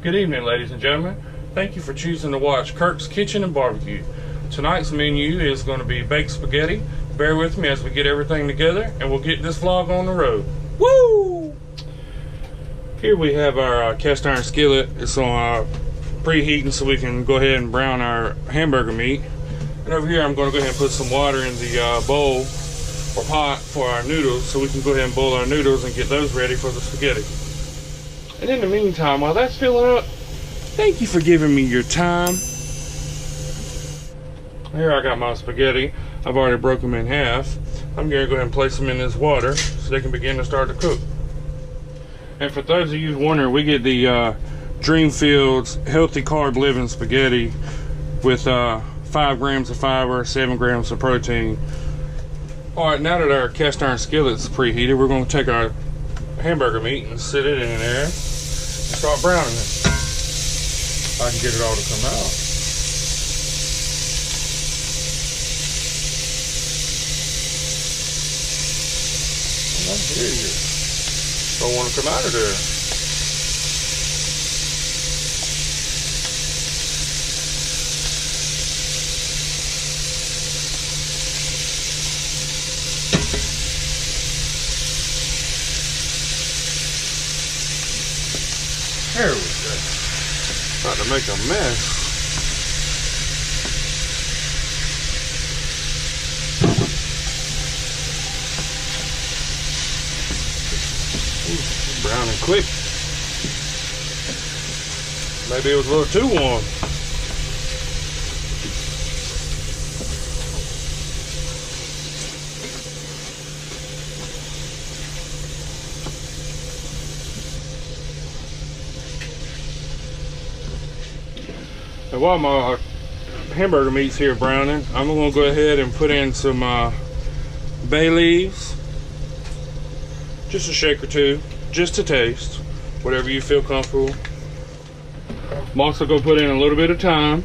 Good evening, ladies and gentlemen. Thank you for choosing to watch Kirk's Kitchen and Barbecue. Tonight's menu is going to be baked spaghetti. Bear with me as we get everything together and we'll get this vlog on the road. Woo! Here we have our cast iron skillet. It's on preheating so we can go ahead and brown our hamburger meat. And over here I'm going to go ahead and put some water in the bowl or pot for our noodles so we can go ahead and boil our noodles and get those ready for the spaghetti. And in the meantime, while that's filling up, thank you for giving me your time. Here I got my spaghetti. I've already broken them in half. I'm going to go ahead and place them in this water so they can begin to start to cook. And for those of you wondering, we get the Dreamfield's Healthy Carb Living Spaghetti with 5 grams of fiber, 7 grams of protein. Alright, now that our cast iron skillet's preheated, we're going to take our hamburger meat and sit it in there and start browning it. I can get it all to come out. I hear you. Don't want to come out of there. There we go. About to make a mess. Ooh, browning quick. Maybe it was a little too warm. And while my hamburger meat's here browning, I'm going to go ahead and put in some bay leaves. Just a shake or two, just to taste, whatever you feel comfortable. I'm also going to put in a little bit of thyme.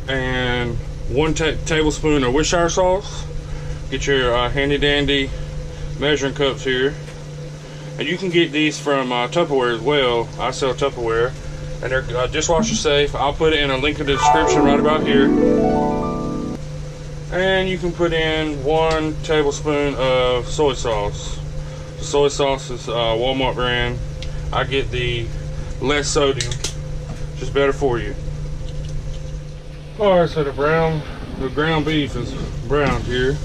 And 1 tablespoon of Worcestershire sauce. Get your handy dandy measuring cups here. And you can get these from Tupperware as well. I sell Tupperware, and they're dishwasher safe. I'll put it in a link in the description right about here. And you can put in 1 tablespoon of soy sauce. The soy sauce is Walmart brand. I get the less sodium, just better for you. All right, so the ground beef is browned here.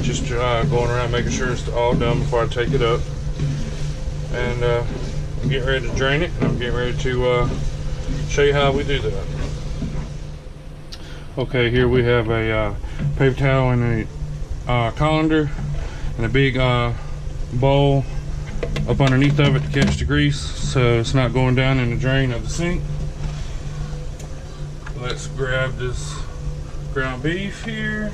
Just going around making sure it's all done before I take it up. And I'm getting ready to drain it, and I'm getting ready to show you how we do that. Okay, here we have a paper towel and a colander and a big bowl up underneath of it to catch the grease so it's not going down in the drain of the sink. Let's grab this ground beef here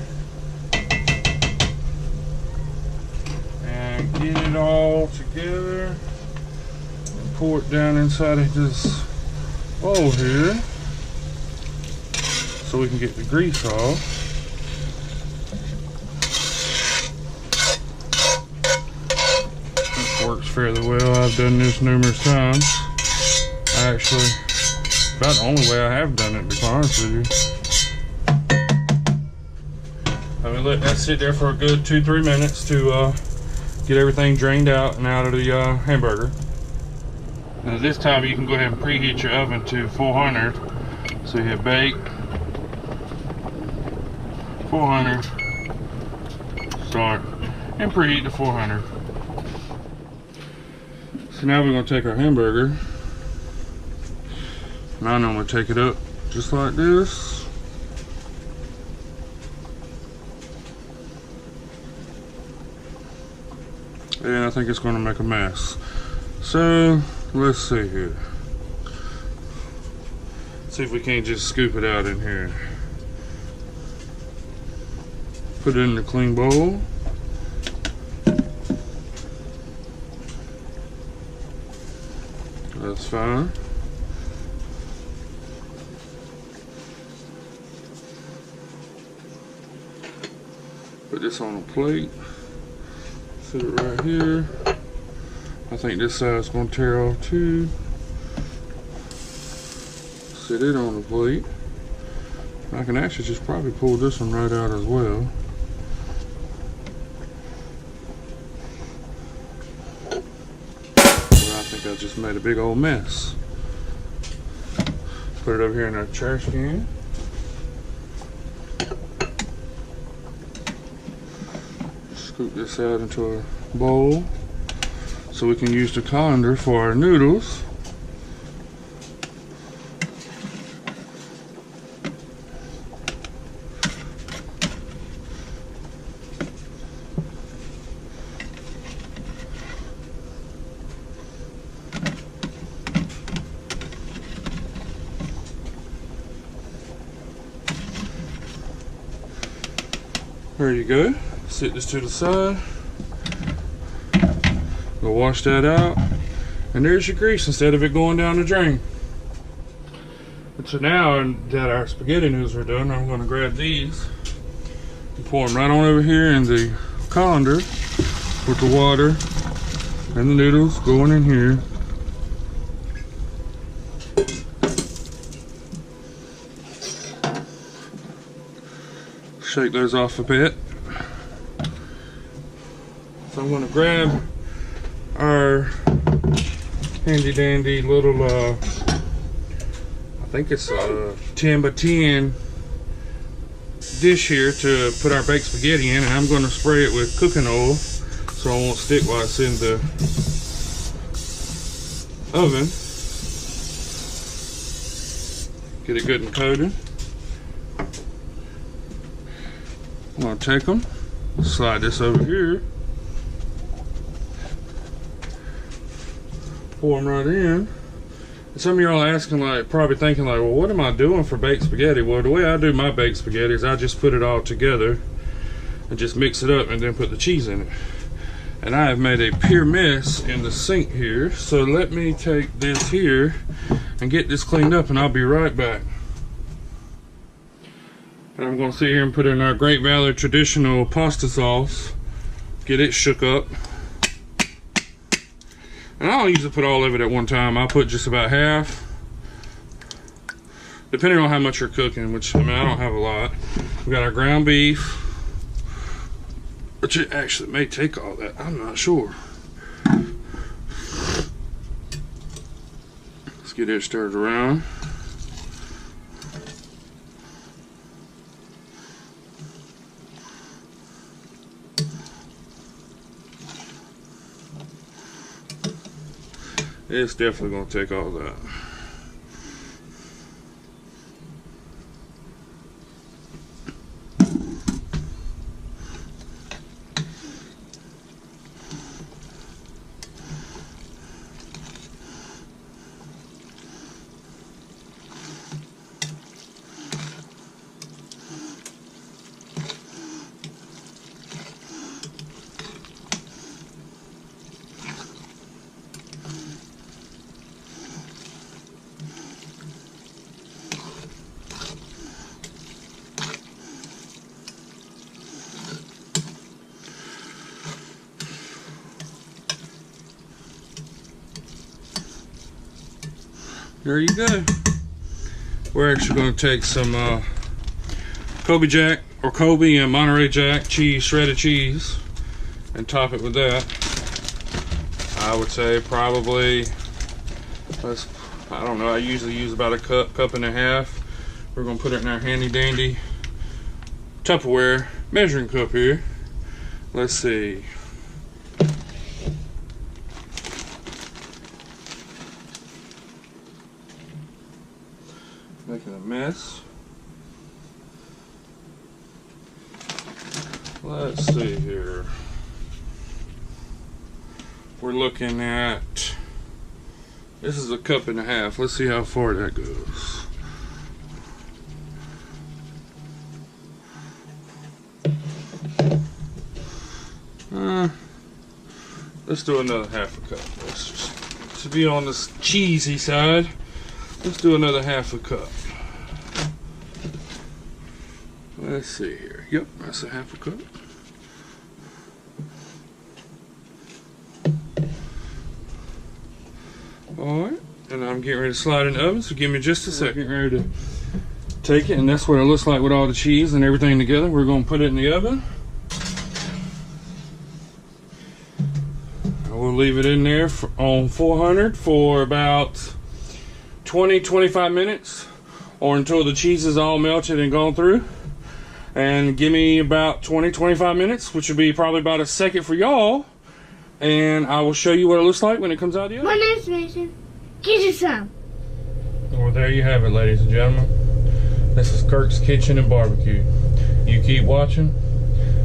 and get it all together and pour it down inside of this bowl here so we can get the grease off. This works fairly well. I've done this numerous times. Actually, about the only way I have done it, to be honest with you. I'm gonna let that sit there for a good 2-3 minutes to get everything drained out and out of the hamburger. Now this time you can go ahead and preheat your oven to 400. So you hit bake, 400, start, and preheat to 400. So now we're going to take our hamburger, and I normally take it up just like this. And I think it's going to make a mess. So let's see here. See if we can't just scoop it out in here. Put it in the clean bowl. That's fine. Put this on a plate. Sit it right here. I think this side's going to tear off too. Sit it on the plate. I can actually just probably pull this one right out as well. I think I just made a big old mess. Put it over here in our trash can. Scoop this out into a bowl so we can use the colander for our noodles. There you go. Set this to the side. We'll wash that out. And there's your grease instead of it going down the drain. And so now that our spaghetti noodles are done, I'm going to grab these and pour them right on over here in the colander with the water and the noodles going in here. Shake those off a bit. So I'm going to grab our handy dandy little, I think it's a 10 by 10 dish here to put our baked spaghetti in, and I'm going to spray it with cooking oil so it won't stick while it's in the oven. Get it good and coated. I'm going to take them, slide this over here, pour them right in. And some of y'all are asking, like, probably thinking like, well, what am I doing for baked spaghetti? Well, the way I do my baked spaghetti is I just put it all together and just mix it up and then put the cheese in it. And I have made a pure mess in the sink here, so let me take this here and get this cleaned up, and I'll be right back. And I'm going to sit here and put in our Great Valor traditional pasta sauce, get it shook up. And I don't usually put all of it at one time. I'll put just about half, depending on how much you're cooking, which, I mean, I don't have a lot. We got our ground beef, which it actually may take all that, I'm not sure. Let's get it stirred around. It's definitely going to take all that. There you go. We're actually going to take some Colby Jack or Colby and Monterey Jack cheese, shredded cheese, and top it with that. I would say probably, I don't know, I usually use about a cup and a half. We're going to put it in our handy dandy Tupperware measuring cup here. Let's see. Making a mess. Let's see here. We're looking at, this is a cup and a half. Let's see how far that goes. Let's do another half a cup. Let's just, to be on the cheesy side, let's do another half a cup. Let's see here. Yep, that's a half a cup. Alright, and I'm getting ready to slide in the oven, so give me just a second. Getting ready to take it, and that's what it looks like with all the cheese and everything together. We're going to put it in the oven. We'll leave it in there on 400 for about 20-25 minutes, or until the cheese is all melted and gone through. And give me about 20-25 minutes, which will be probably about a second for y'all, and I will show you what it looks like when it comes out of the oven. My name's Mason. Get you some. Well, there you have it, ladies and gentlemen. This is Kirk's Kitchen and Barbecue. You keep watching,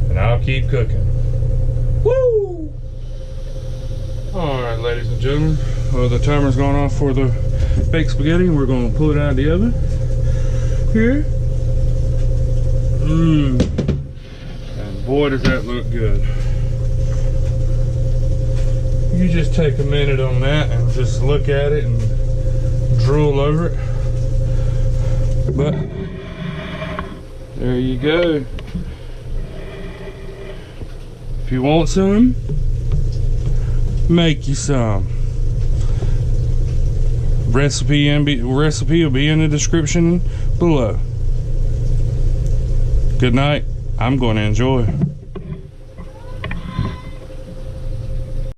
and I'll keep cooking. Woo! Alright, ladies and gentlemen, the timer's gone off for the baked spaghetti, and we're going to pull it out of the oven here. And boy, does that look good. You just take a minute on that and just look at it and drool over it. But there you go. If you want some, make you some. Recipe will be in the description below. Good night. I'm going to enjoy.